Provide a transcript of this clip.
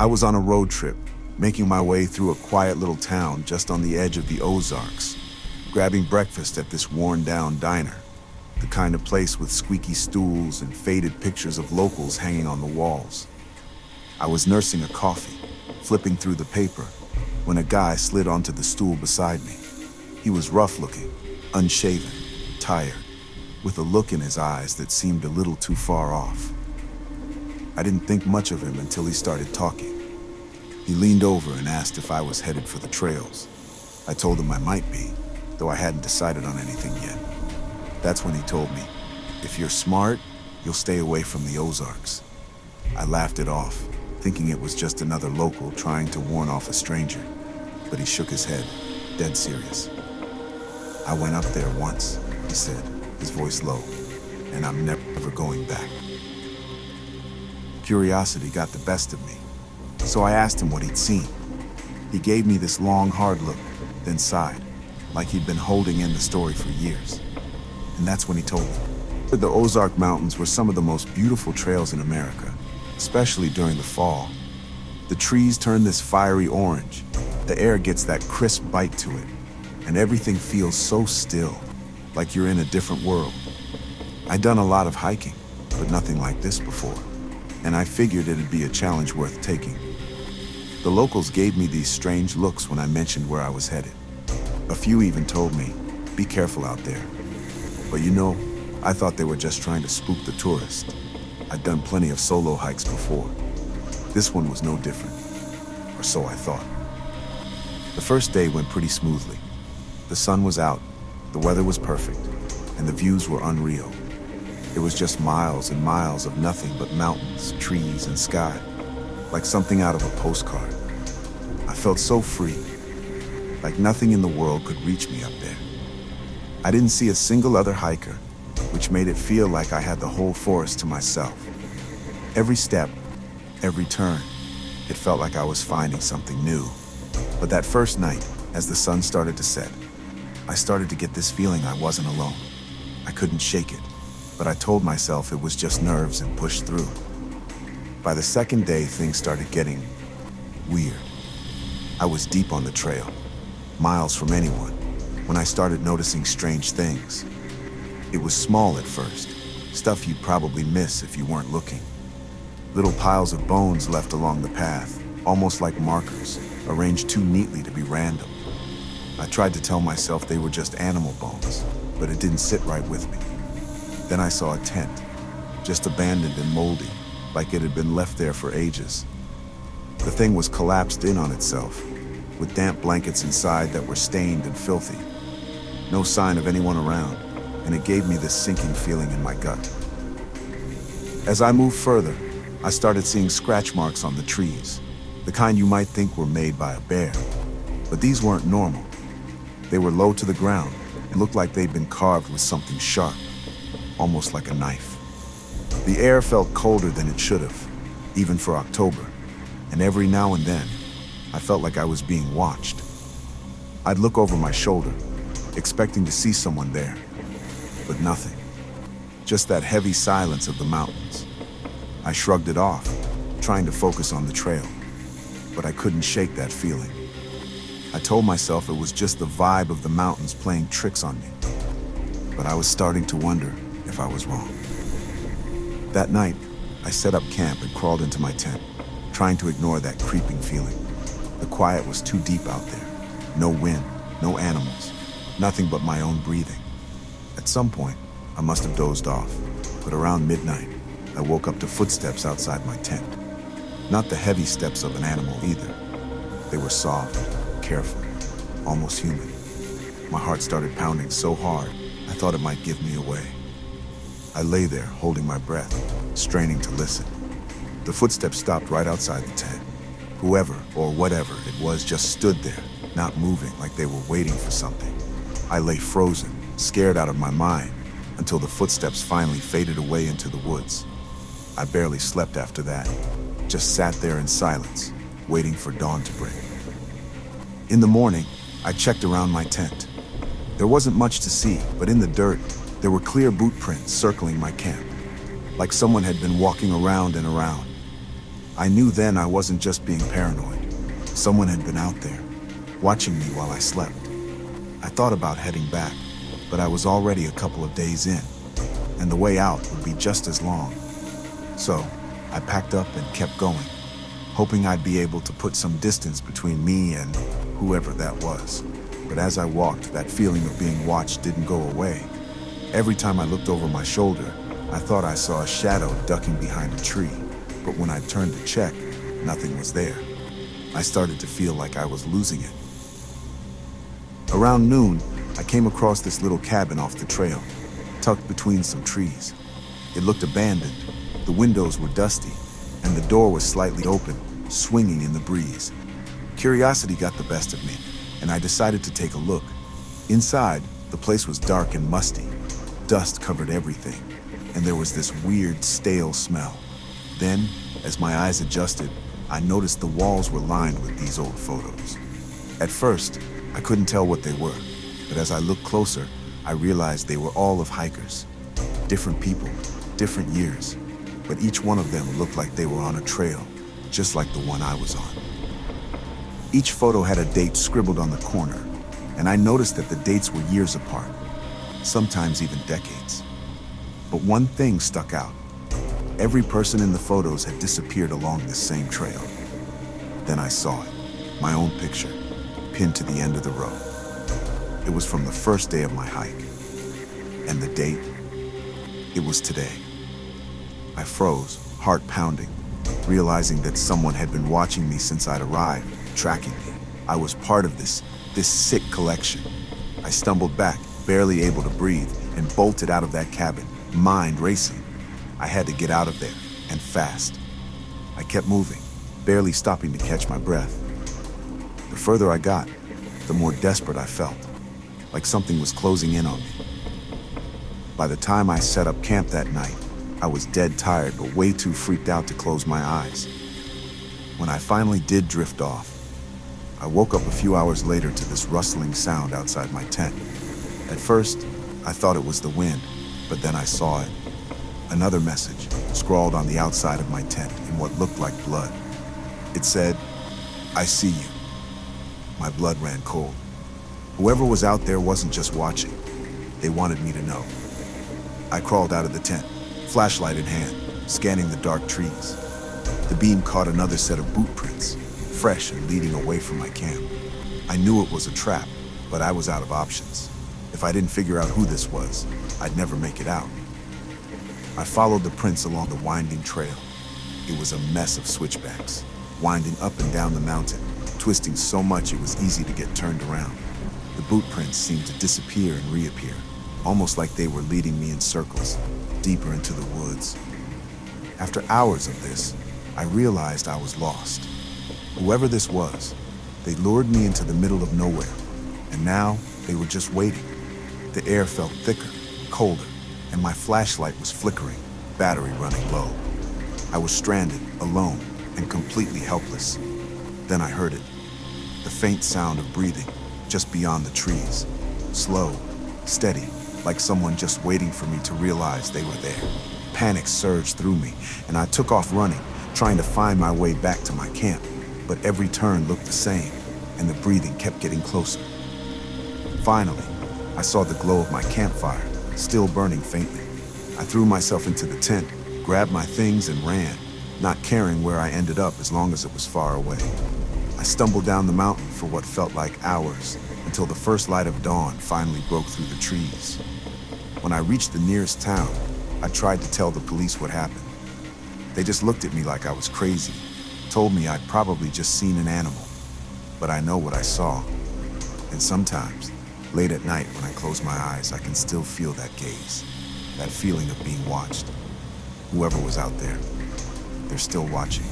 I was on a road trip, making my way through a quiet little town just on the edge of the Ozarks, grabbing breakfast at this worn-down diner, the kind of place with squeaky stools and faded pictures of locals hanging on the walls. I was nursing a coffee, flipping through the paper, when a guy slid onto the stool beside me. He was rough-looking, unshaven, tired, with a look in his eyes that seemed a little too far off. I didn't think much of him until he started talking. He leaned over and asked if I was headed for the trails. I told him I might be, though I hadn't decided on anything yet. That's when he told me, "If you're smart, you'll stay away from the Ozarks." I laughed it off, thinking it was just another local trying to warn off a stranger, but he shook his head, dead serious. "I went up there once," he said, his voice low, "and I'm never going back." Curiosity got the best of me, so I asked him what he'd seen. He gave me this long, hard look, then sighed, like he'd been holding in the story for years. And that's when he told me. The Ozark Mountains were some of the most beautiful trails in America, especially during the fall. The trees turn this fiery orange, the air gets that crisp bite to it, and everything feels so still, like you're in a different world. I'd done a lot of hiking, but nothing like this before, and I figured it'd be a challenge worth taking. The locals gave me these strange looks when I mentioned where I was headed. A few even told me, "Be careful out there." But you know, I thought they were just trying to spook the tourist. I'd done plenty of solo hikes before. This one was no different, or so I thought. The first day went pretty smoothly. The sun was out, the weather was perfect, and the views were unreal. It was just miles and miles of nothing but mountains, trees, and sky, like something out of a postcard. I felt so free, like nothing in the world could reach me up there. I didn't see a single other hiker, which made it feel like I had the whole forest to myself. Every step, every turn, it felt like I was finding something new. But that first night, as the sun started to set, I started to get this feeling I wasn't alone. I couldn't shake it, but I told myself it was just nerves and pushed through. By the second day, things started getting weird. I was deep on the trail, miles from anyone, when I started noticing strange things. It was small at first, stuff you'd probably miss if you weren't looking. Little piles of bones left along the path, almost like markers, arranged too neatly to be random. I tried to tell myself they were just animal bones, but it didn't sit right with me. Then I saw a tent, just abandoned and moldy, like it had been left there for ages. The thing was collapsed in on itself, with damp blankets inside that were stained and filthy. No sign of anyone around, and it gave me this sinking feeling in my gut. As I moved further, I started seeing scratch marks on the trees, the kind you might think were made by a bear. But these weren't normal. They were low to the ground and looked like they'd been carved with something sharp, almost like a knife. The air felt colder than it should have, even for October, and every now and then, I felt like I was being watched. I'd look over my shoulder, expecting to see someone there, but nothing. Just that heavy silence of the mountains. I shrugged it off, trying to focus on the trail, but I couldn't shake that feeling. I told myself it was just the vibe of the mountains playing tricks on me, but I was starting to wonder if I was wrong. That night, I set up camp and crawled into my tent, trying to ignore that creeping feeling. The quiet was too deep out there. No wind, no animals, nothing but my own breathing. At some point, I must have dozed off, but around midnight, I woke up to footsteps outside my tent. Not the heavy steps of an animal either. They were soft, careful, almost human. My heart started pounding so hard, I thought it might give me away. I lay there, holding my breath, straining to listen. The footsteps stopped right outside the tent. Whoever or whatever it was just stood there, not moving, like they were waiting for something. I lay frozen, scared out of my mind, until the footsteps finally faded away into the woods. I barely slept after that, just sat there in silence, waiting for dawn to break. In the morning, I checked around my tent. There wasn't much to see, but in the dirt, there were clear boot prints circling my camp, like someone had been walking around and around. I knew then I wasn't just being paranoid. Someone had been out there, watching me while I slept. I thought about heading back, but I was already a couple of days in, and the way out would be just as long. So, I packed up and kept going, hoping I'd be able to put some distance between me and whoever that was. But as I walked, that feeling of being watched didn't go away. Every time I looked over my shoulder, I thought I saw a shadow ducking behind a tree, but when I turned to check, nothing was there. I started to feel like I was losing it. Around noon, I came across this little cabin off the trail, tucked between some trees. It looked abandoned. The windows were dusty, and the door was slightly open, swinging in the breeze. Curiosity got the best of me, and I decided to take a look. Inside, the place was dark and musty. Dust covered everything, and there was this weird, stale smell. Then, as my eyes adjusted, I noticed the walls were lined with these old photos. At first, I couldn't tell what they were, but as I looked closer, I realized they were all of hikers. Different people, different years, but each one of them looked like they were on a trail, just like the one I was on. Each photo had a date scribbled on the corner, and I noticed that the dates were years apart, sometimes even decades. But one thing stuck out. Every person in the photos had disappeared along this same trail. Then I saw it, my own picture, pinned to the end of the row. It was from the first day of my hike. And the date? It was today. I froze, heart pounding, realizing that someone had been watching me since I'd arrived, tracking me. I was part of this sick collection. I stumbled back, barely able to breathe, and bolted out of that cabin, mind racing. I had to get out of there, and fast. I kept moving, barely stopping to catch my breath. The further I got, the more desperate I felt, like something was closing in on me. By the time I set up camp that night, I was dead tired but way too freaked out to close my eyes. When I finally did drift off, I woke up a few hours later to this rustling sound outside my tent. At first, I thought it was the wind, but then I saw it. Another message, scrawled on the outside of my tent in what looked like blood. It said, "I see you." My blood ran cold. Whoever was out there wasn't just watching. They wanted me to know. I crawled out of the tent, flashlight in hand, scanning the dark trees. The beam caught another set of boot prints, fresh and leading away from my camp. I knew it was a trap, but I was out of options. If I didn't figure out who this was, I'd never make it out. I followed the prints along the winding trail. It was a mess of switchbacks, winding up and down the mountain, twisting so much it was easy to get turned around. The boot prints seemed to disappear and reappear, almost like they were leading me in circles, deeper into the woods. After hours of this, I realized I was lost. Whoever this was, they lured me into the middle of nowhere, and now they were just waiting. The air felt thicker, colder, and my flashlight was flickering, battery running low. I was stranded, alone, and completely helpless. Then I heard it, the faint sound of breathing, just beyond the trees. Slow, steady, like someone just waiting for me to realize they were there. Panic surged through me, and I took off running, trying to find my way back to my camp. But every turn looked the same, and the breathing kept getting closer. Finally, I saw the glow of my campfire, still burning faintly. I threw myself into the tent, grabbed my things, and ran, not caring where I ended up as long as it was far away. I stumbled down the mountain for what felt like hours, until the first light of dawn finally broke through the trees. When I reached the nearest town, I tried to tell the police what happened. They just looked at me like I was crazy, told me I'd probably just seen an animal. But I know what I saw. And sometimes, late at night when I close my eyes, I can still feel that gaze, that feeling of being watched. Whoever was out there, they're still watching.